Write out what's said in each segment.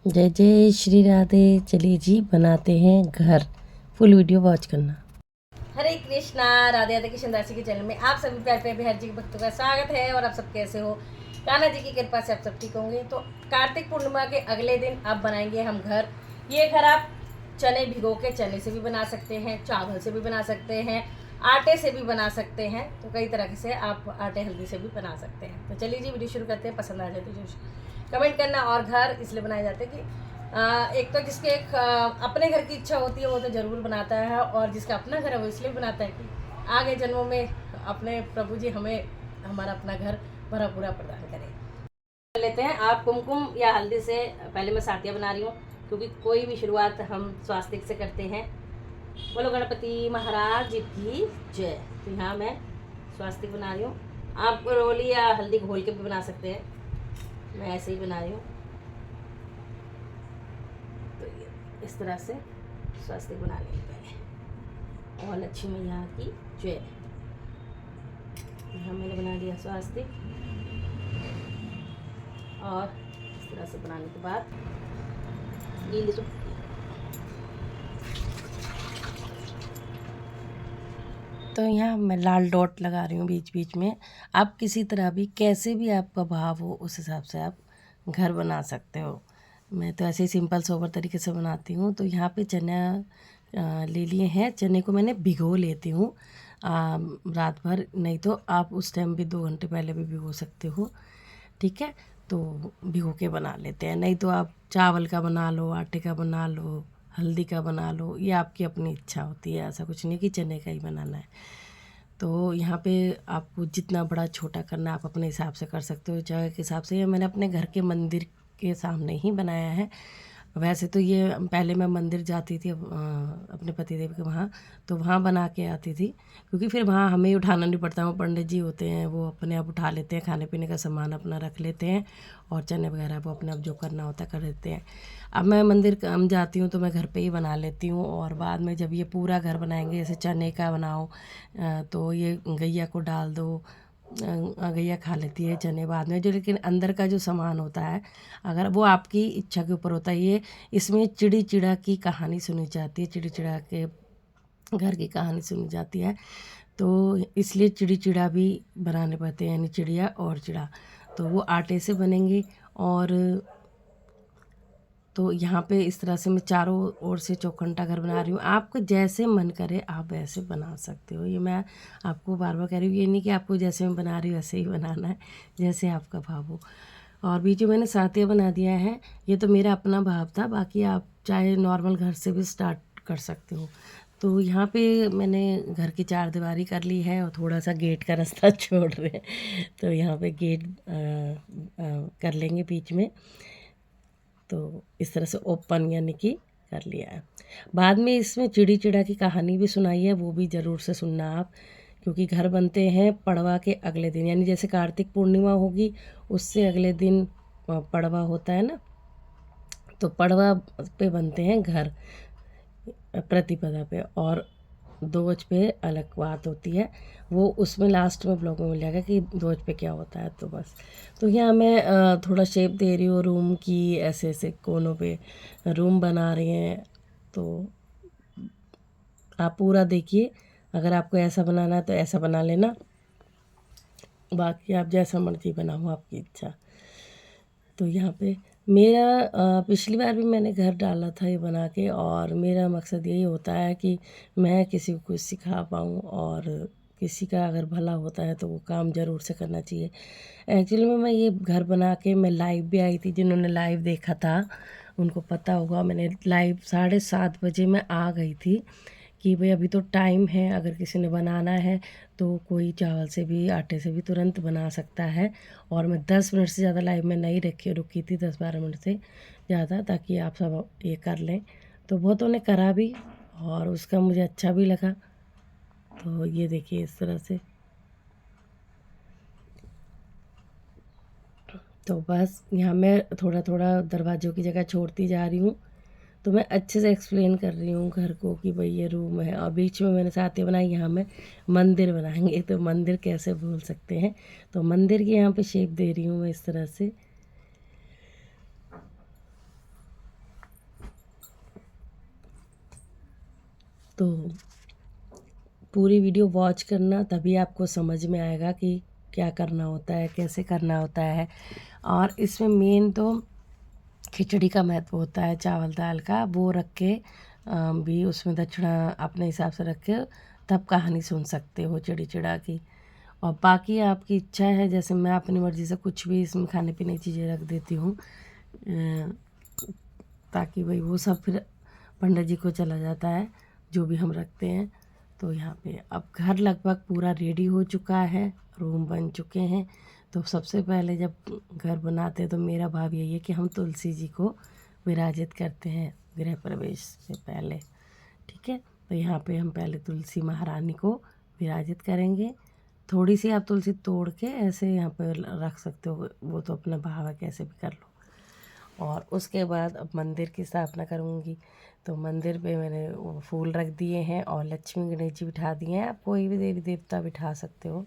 जय जय श्री राधे। चलिए जी बनाते हैं घर। फुल वीडियो वॉच करना। हरे कृष्णा। राधे राधे कृष्ण दासी के चैनल में आप सभी प्यार प्यारे बिहार जी के भक्तों का स्वागत है। और आप सब कैसे हो? कान्हा जी की कृपा से आप सब ठीक होंगे। तो कार्तिक पूर्णिमा के अगले दिन अब बनाएंगे हम घर। ये घर आप चने भिगो के चने से भी बना सकते हैं, चावल से भी बना सकते हैं, आटे से भी बना सकते हैं। तो कई तरह से आप आटे हल्दी से भी बना सकते हैं। तो चलिए जी वीडियो शुरू करते हैं। पसंद आ जाए तो जरूर कमेंट करना। और घर इसलिए बनाए जाते हैं कि एक तो जिसके अपने घर की इच्छा होती है वो तो ज़रूर बनाता है, और जिसका अपना घर है वो इसलिए बनाता है कि आगे जन्मों में अपने प्रभु जी हमें हमारा अपना घर भरा पूरा प्रदान करें। लेते हैं आप कुमकुम या हल्दी से। पहले मैं सातिया बना रही हूँ क्योंकि कोई भी शुरुआत हम स्वास्तिक से करते हैं। बोलो गणपति महाराज जी की जय। तो यहाँ मैं स्वास्तिक बना रही हूँ। आप रोली या हल्दी घोल के भी बना सकते हैं, मैं ऐसे ही बना रही हूँ। तो ये इस तरह से स्वास्तिक बना लेंगे पहले। और लक्ष्मी मैया की जय। यहाँ मैंने बना लिया स्वास्तिक। और इस तरह से बनाने के बाद ये तो यहाँ मैं लाल डॉट लगा रही हूँ बीच बीच में। आप किसी तरह भी कैसे भी आपका भाव हो उस हिसाब से आप घर बना सकते हो। मैं तो ऐसे ही सिंपल सोबर तरीके से बनाती हूँ। तो यहाँ पे चना ले लिए हैं। चने को मैंने भिगो लेती हूँ रात भर, नहीं तो आप उस टाइम भी 2 घंटे पहले भी भिगो सकते हो। ठीक है, तो भिगो के बना लेते हैं। नहीं तो आप चावल का बना लो, आटे का बना लो, हल्दी का बना लो, ये आपकी अपनी इच्छा होती है। ऐसा कुछ नहीं कि चने का ही बनाना है। तो यहाँ पे आपको जितना बड़ा छोटा करना है आप अपने हिसाब से कर सकते हो, जगह के हिसाब से। ये मैंने अपने घर के मंदिर के सामने ही बनाया है। वैसे तो ये पहले मैं मंदिर जाती थी अपने पतिदेव के वहाँ, तो वहाँ बना के आती थी क्योंकि फिर वहाँ हमें ही उठाना नहीं पड़ता। वो पंडित जी होते हैं, वो अपने आप उठा लेते हैं, खाने पीने का सामान अपना रख लेते हैं और चने वगैरह वो अपने आप जो करना होता है कर देते हैं। अब मैं मंदिर कम जाती हूँ तो मैं घर पे ही बना लेती हूँ। और बाद में जब ये पूरा घर बनाएंगे, जैसे चने का बनाओ तो ये गैया को डाल दो, गैया खा लेती है चने बाद में जो। लेकिन अंदर का जो सामान होता है, अगर वो आपकी इच्छा के ऊपर होता है। ये इसमें चिड़ी चिड़ा की कहानी सुनी जाती है, चिड़ी चिड़ा के घर की कहानी सुनी जाती है। तो इसलिए चिड़ी चिड़ा भी बनाने पड़ते हैं, यानी चिड़िया और चिड़ा। तो वो आटे से बनेंगे। और तो यहाँ पे इस तरह से मैं चारों ओर से चौखंटा घर बना रही हूँ। आपको जैसे मन करे आप वैसे बना सकते हो। ये मैं आपको बार बार कह रही हूँ, ये नहीं कि आपको जैसे मैं बना रही हूँ वैसे ही बनाना है, जैसे आपका भाव हो। और बीच में मैंने सातिया बना दिया है। ये तो मेरा अपना भाव था, बाकी आप चाहे नॉर्मल घर से भी स्टार्ट कर सकते हो। तो यहाँ पे मैंने घर की 4 दीवारी कर ली है और थोड़ा सा गेट का रास्ता छोड़ रहे हैं। तो यहाँ पे गेट कर लेंगे बीच में। तो इस तरह से ओपन यानी कि कर लिया है। बाद में इसमें चिड़ी चिड़ा की कहानी भी सुनाई है, वो भी ज़रूर से सुनना आप, क्योंकि घर बनते हैं पड़वा के अगले दिन। यानी जैसे कार्तिक पूर्णिमा होगी उससे अगले दिन पड़वा होता है ना, तो पड़वा पे बनते हैं घर प्रतिपदा पे। और दोज पे अलग बात होती है, वो उसमें लास्ट में ब्लॉग में मिल जाएगा कि दोज पे क्या होता है। तो बस, तो यहाँ मैं थोड़ा शेप दे रही हूँ रूम की। ऐसे ऐसे कोनों पे रूम बना रही हैं। तो आप पूरा देखिए, अगर आपको ऐसा बनाना है तो ऐसा बना लेना, बाकी आप जैसा मर्जी बनाओ, आपकी इच्छा। तो यहाँ पे मेरा पिछली बार भी मैंने घर डाला था ये बना के, और मेरा मकसद यही होता है कि मैं किसी को कुछ सिखा पाऊँ, और किसी का अगर भला होता है तो वो काम ज़रूर से करना चाहिए। एक्चुअली में मैं ये घर बना के मैं लाइव भी आई थी। जिन्होंने लाइव देखा था उनको पता होगा, मैंने लाइव 7:30 बजे मैं आ गई थी कि भाई अभी तो टाइम है, अगर किसी ने बनाना है तो कोई चावल से भी आटे से भी तुरंत बना सकता है। और मैं 10 मिनट से ज़्यादा लाइव में नहीं रुकी थी, 10-12 मिनट से ज़्यादा, ताकि आप सब ये कर लें। तो बहुतों ने करा भी और उसका मुझे अच्छा भी लगा। तो ये देखिए इस तरह से। तो बस यहाँ मैं थोड़ा थोड़ा दरवाज़ों की जगह छोड़ती जा रही हूँ। तो मैं अच्छे से एक्सप्लेन कर रही हूँ घर को कि भाई ये रूम है, और बीच में मैंने साथी बनाई, यहाँ में मंदिर बनाएंगे। तो मंदिर कैसे भूल सकते हैं। तो मंदिर की यहाँ पे शेप दे रही हूँ मैं इस तरह से। तो पूरी वीडियो वॉच करना, तभी आपको समझ में आएगा कि क्या करना होता है, कैसे करना होता है। और इसमें मेन तो खिचड़ी का महत्व होता है, चावल दाल का। वो रख के भी उसमें दक्षिणा अपने हिसाब से रख के तब कहानी सुन सकते हो चिड़ी चिड़ा की। और बाकी आपकी इच्छा है, जैसे मैं अपनी मर्ज़ी से कुछ भी इसमें खाने पीने की चीज़ें रख देती हूँ, ताकि भाई वो सब फिर पंडित जी को चला जाता है जो भी हम रखते हैं। तो यहाँ पे अब घर लगभग पूरा रेडी हो चुका है, रूम बन चुके हैं। तो सबसे पहले जब घर बनाते हैं तो मेरा भाव यही है कि हम तुलसी जी को विराजित करते हैं गृह प्रवेश से पहले, ठीक है। तो यहाँ पे हम पहले तुलसी महारानी को विराजित करेंगे। थोड़ी सी आप तुलसी तोड़ के ऐसे यहाँ पे रख सकते हो, वो तो अपना भाव है, कैसे भी कर लो। और उसके बाद अब मंदिर की स्थापना करूँगी। तो मंदिर पे मैंने वो फूल रख दिए हैं और लक्ष्मी गणेश जी बिठा दिए हैं। आप कोई भी देवी देवता बिठा सकते हो।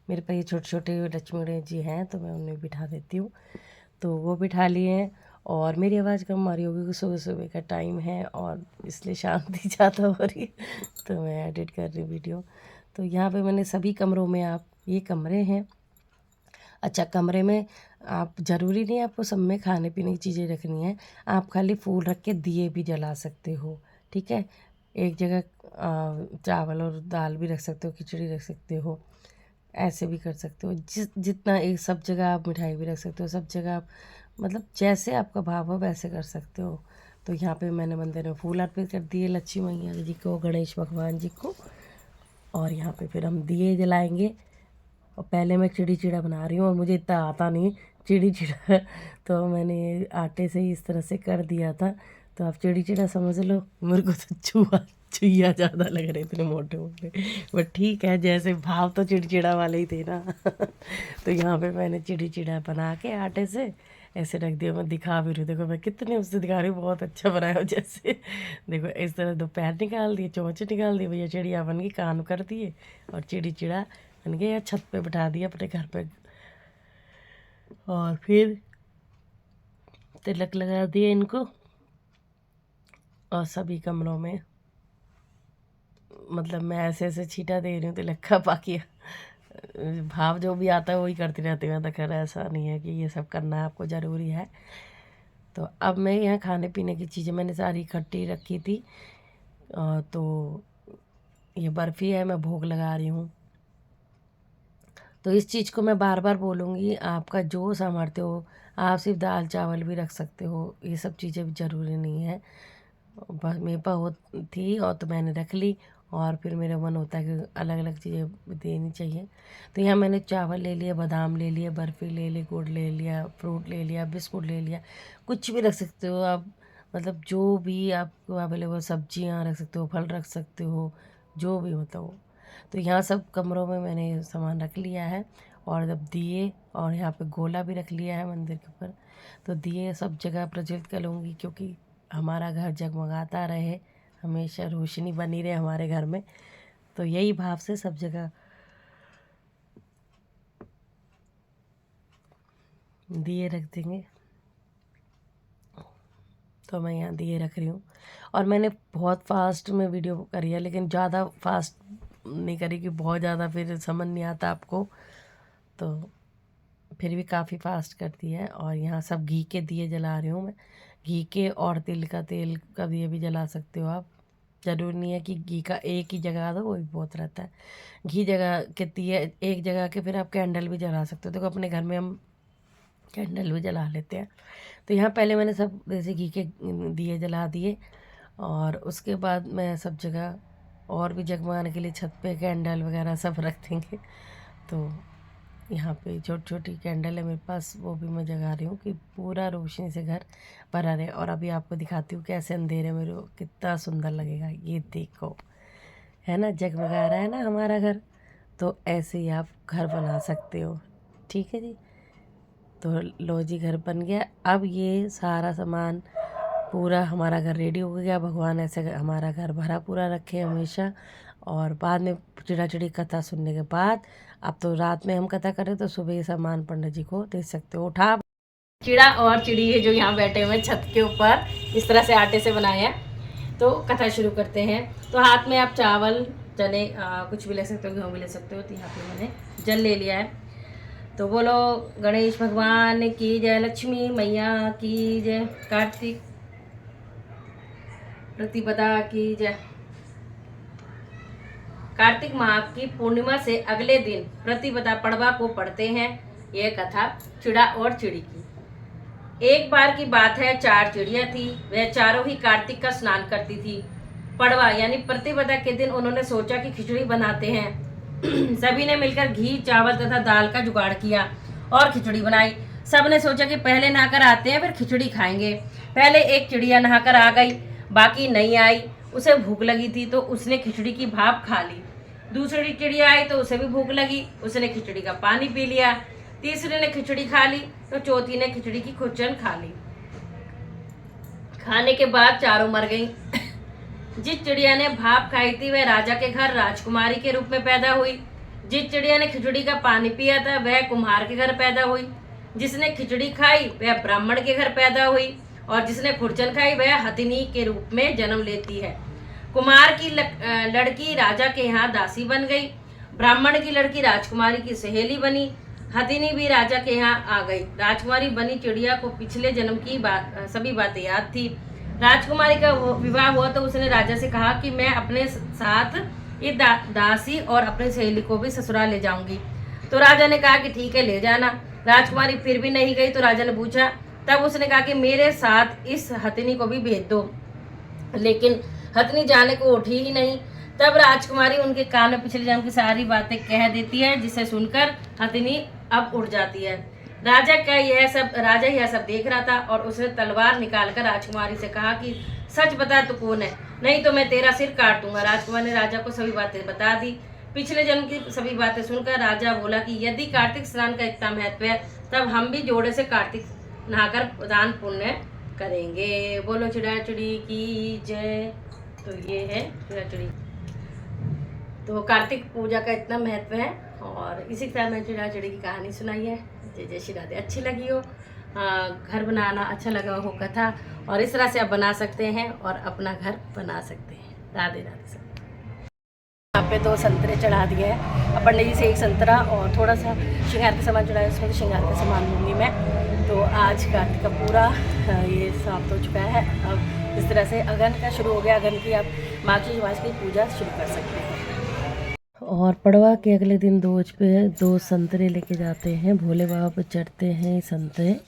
मेरे पास ये छोटे छोटे लक्ष्मी गणेश जी हैं तो मैं उन्हें बिठा देती हूँ। तो वो बिठा लिए हैं। और मेरी आवाज़ कम आ रही होगी, सुबह सुबह का टाइम है और इसलिए शांति ज़्यादा हो रही है, तो मैं एडिट कर रही हूँ वीडियो। तो यहाँ पे मैंने सभी कमरों में, आप ये कमरे हैं। अच्छा, कमरे में आप ज़रूरी नहीं आपको सब में खाने पीने की चीज़ें रखनी है। आप खाली फूल रख के दिए भी जला सकते हो, ठीक है। एक जगह चावल और दाल भी रख सकते हो, खिचड़ी रख सकते हो, ऐसे भी कर सकते हो। जितना एक सब जगह आप मिठाई भी रख सकते हो, सब जगह आप मतलब जैसे आपका भाव हो वैसे कर सकते हो। तो यहाँ पे मैंने मंदिर में फूल अर्पित कर दिए लक्ष्मी मैया जी को, गणेश भगवान जी को। और यहाँ पे फिर हम दिए जलाएंगे। और पहले मैं चिड़ी चिड़ा बना रही हूँ और मुझे इतना आता नहीं चिड़ी चिड़ा तो मैंने आटे से ही इस तरह से कर दिया था। तो आप चिड़ी चिड़ा समझ लो, मेरे को तो चुइया ज़्यादा लग रहे इतने मोटे मोटे, बट ठीक है, जैसे भाव तो चिड़चिड़ा वाले ही थे ना। तो यहाँ पे मैंने चिड़ी चिड़ा बना के आटे से ऐसे रख दिया। मैं दिखा भी रही हूँ, देखो मैं कितने उससे दिखा रही हूँ, बहुत अच्छा बनाया हो जैसे। देखो इस तरह दो पैर निकाल दिए, चोंच निकाल दिए, भैया चिड़िया बन गई, कान कर दिए और चिड़ी चिड़ा बन गया। छत पे बिठा दिया अपने घर पे। और फिर तिलक लगा दिए इनको। और सभी कमरों में मतलब मैं ऐसे ऐसे छींटा दे रही हूँ तिलक का, बाकी भाव जो भी आता है वही करती रहती हूँ। तो खैर ऐसा नहीं है कि ये सब करना आपको ज़रूरी है। तो अब मैं यहाँ खाने पीने की चीज़ें मैंने सारी इकट्ठी रखी थी। तो ये बर्फ़ी है, मैं भोग लगा रही हूँ। तो इस चीज़ को मैं बार बार बोलूँगी, आपका जो सामर्थ्य हो, आप सिर्फ दाल चावल भी रख सकते हो, ये सब चीज़ें भी ज़रूरी नहीं है। बस मेरे पास वो थी और तो मैंने रख ली। और फिर मेरा मन होता है कि अलग अलग चीज़ें देनी चाहिए। तो यहाँ मैंने चावल ले लिया, बादाम ले लिया, बर्फ़ी ले ली, गुड़ ले लिया, फ्रूट ले लिया, बिस्कुट ले लिया। कुछ भी रख सकते हो आप, मतलब जो भी आपको अवेलेबल, सब्जियाँ रख सकते हो, फल रख सकते हो, जो भी मतलब। तो यहाँ सब कमरों में मैंने सामान रख लिया है। और जब दिए, और यहाँ पे गोला भी रख लिया है मंदिर के ऊपर। तो दिए सब जगह प्रज्वलित करूँगी, क्योंकि हमारा घर जगमगाता रहे, हमेशा रोशनी बनी रहे हमारे घर में। तो यही भाव से सब जगह दिए रख देंगे। तो मैं यहाँ दिए रख रही हूँ। और मैंने बहुत फास्ट में वीडियो करी है, लेकिन ज़्यादा फास्ट नहीं करी कि बहुत ज़्यादा फिर समझ नहीं आता आपको। तो फिर भी काफ़ी फास्ट करती है। और यहाँ सब घी के दिए जला रही हूँ मैं। घी के और तिल का दिए भी जला सकते हो आप। ज़रूरी नहीं है कि घी का एक ही जगह दो, वो भी बहुत रहता है। घी जगह के दिए एक जगह के, फिर आप कैंडल भी जला सकते हो। देखो अपने घर में हम कैंडल भी जला लेते हैं। तो यहाँ पहले मैंने सब जैसे घी के दिए जला दिए। और उसके बाद मैं सब जगह और भी जगमगाने के लिए छत पे कैंडल वगैरह सब रख देंगे। तो यहाँ पे छोटी छोटी कैंडल है मेरे पास, वो भी मैं जगा रही हूँ कि पूरा रोशनी से घर भरा रहे। और अभी आपको दिखाती हूँ कैसे अंधेरे में कितना सुंदर लगेगा। ये देखो, है ना, जगमगा रहा है ना हमारा घर। तो ऐसे ही आप घर बना सकते हो, ठीक है जी। तो लो जी, घर बन गया। अब ये सारा सामान पूरा हमारा घर रेडी हो गया। भगवान ऐसे हमारा घर भरा पूरा रखे हमेशा। और बाद में चिड़ा चिड़ी कथा सुनने के बाद, अब तो रात में हम कथा करें तो सुबह सामान पंडित जी को दे सकते हो। उठा चिड़ा और चिड़ी है जो यहाँ बैठे हुए छत के ऊपर, इस तरह से आटे से बनाए हैं। तो कथा शुरू करते हैं। तो हाथ में आप चावल, चने, कुछ भी ले सकते हो, गेहूँ भी ले सकते हो। तो यहाँ पे मैंने जल ले लिया है। तो बोलो गणेश भगवान की जय, लक्ष्मी मैया की जय, कार्तिक प्रतिपदा की जय। कार्तिक माह की पूर्णिमा से अगले दिन प्रतिपदा पड़वा को पढ़ते हैं। यह कथा चिड़ा और चिड़ी की। एक बार की बात है, 4 चिड़िया थी। वह चारों ही कार्तिक का स्नान करती थी। पड़वा यानी प्रतिपदा के दिन उन्होंने सोचा कि खिचड़ी बनाते हैं। सभी ने मिलकर घी, चावल तथा दाल का जुगाड़ किया और खिचड़ी बनाई। सबने सोचा कि पहले नहाकर आते हैं, फिर खिचड़ी खाएंगे। पहले एक चिड़िया नहाकर आ गई, बाकी नहीं आई। उसे भूख लगी थी तो उसने खिचड़ी की भाप खा ली। दूसरी चिड़िया आई तो उसे भी भूख लगी, उसने खिचड़ी का पानी पी लिया। तीसरे ने खिचड़ी खा ली तो चौथी ने खिचड़ी की खुरचन खा ली। खाने के बाद चारों मर गईं। जिस चिड़िया ने भाप खाई थी वह राजा के घर राजकुमारी के रूप में पैदा हुई। जिस चिड़िया ने खिचड़ी का पानी पिया था वह कुम्हार के घर पैदा हुई। जिसने खिचड़ी खाई वह ब्राह्मण के घर पैदा हुई और जिसने खुरचन खाई वह हथिनी के रूप में जन्म लेती है। कुम्हार की लड़की राजा के यहाँ दासी बन गई। ब्राह्मण की लड़की राजकुमारी की सहेली बनी। हथिनी भी राजा के यहाँ आ गई। राजकुमारी बनी चिड़िया को पिछले जन्म की सभी बातें याद थी। राजकुमारी का विवाह हुआ तो उसने राजा से कहा कि मैं अपने साथ ये दासी और अपनी सहेली को भी ससुराल ले जाऊंगी। तो राजा ने कहा कि ठीक है, ले जाना। राजकुमारी फिर भी नहीं गई तो राजा ने पूछा। तब उसने कहा कि मेरे साथ इस हथिनी को भी भेज दो। लेकिन हथिनी जाने को उठी ही नहीं। तब राजकुमारी उनके कान में पिछले जन्म की सारी बातें कह देती है, जिसे सुनकर हथिनी अब उड़ जाती है। राजा यह सब देख रहा था और उसने तलवार निकालकर राजकुमारी से कहा कि सच बता तू कौन है, नहीं तो मैं तेरा सिर काट दूंगा। राजकुमार ने राजा को सभी बातें बता दी। पिछले जन्म की सभी बातें सुनकर राजा बोला कि यदि कार्तिक स्नान का इतना महत्व है तब हम भी जोड़े से कार्तिक नहाकर दान पुण्य करेंगे। बोलो चिड़ा चिड़ी की जय। तो ये है चिड़ा चिड़ी। तो कार्तिक पूजा का इतना महत्व है और इसी तरह मैं चिड़ा चिड़ी की कहानी सुनाई है। जय जय श्री राधे। अच्छी लगी हो, घर बनाना अच्छा लगा हो कथा, और इस तरह से आप बना सकते हैं और अपना घर बना सकते हैं। राधे राधे सब। यहाँ पे 2 संतरे चढ़ा दिए हैं। पंडित जी से 1 संतरा और थोड़ा सा श्रृंगार का सामान चढ़ाया, उसमें तो श्रृंगार का सामान लूँगी मैं। तो आज कार्तिक का पूरा ये समाप्त हो चुका है। अब इस तरह से अगन का शुरू हो गया। अगन की आप माँ की पूजा शुरू कर सकते हैं। और पड़वा के अगले दिन दोज पे 2 संतरे लेके जाते हैं, भोले बाबा पे चढ़ते हैं संतरे।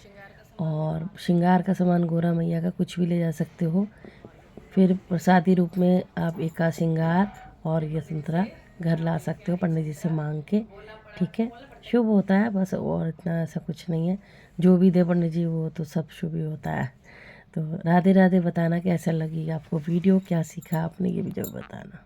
और श्रृंगार का सामान गोरा मैया का कुछ भी ले जा सकते हो। फिर प्रसादी रूप में आप एक का श्रृंगार और ये संतरा घर ला सकते हो पंडित जी से मांग के। ठीक है, शुभ होता है बस, और इतना ऐसा कुछ नहीं है। जो भी दे पंडित जी वो तो सब शुभ ही होता है। तो राधे राधे। बताना कैसा लगी आपको वीडियो, क्या सीखा आपने, ये भी जरूर बताना।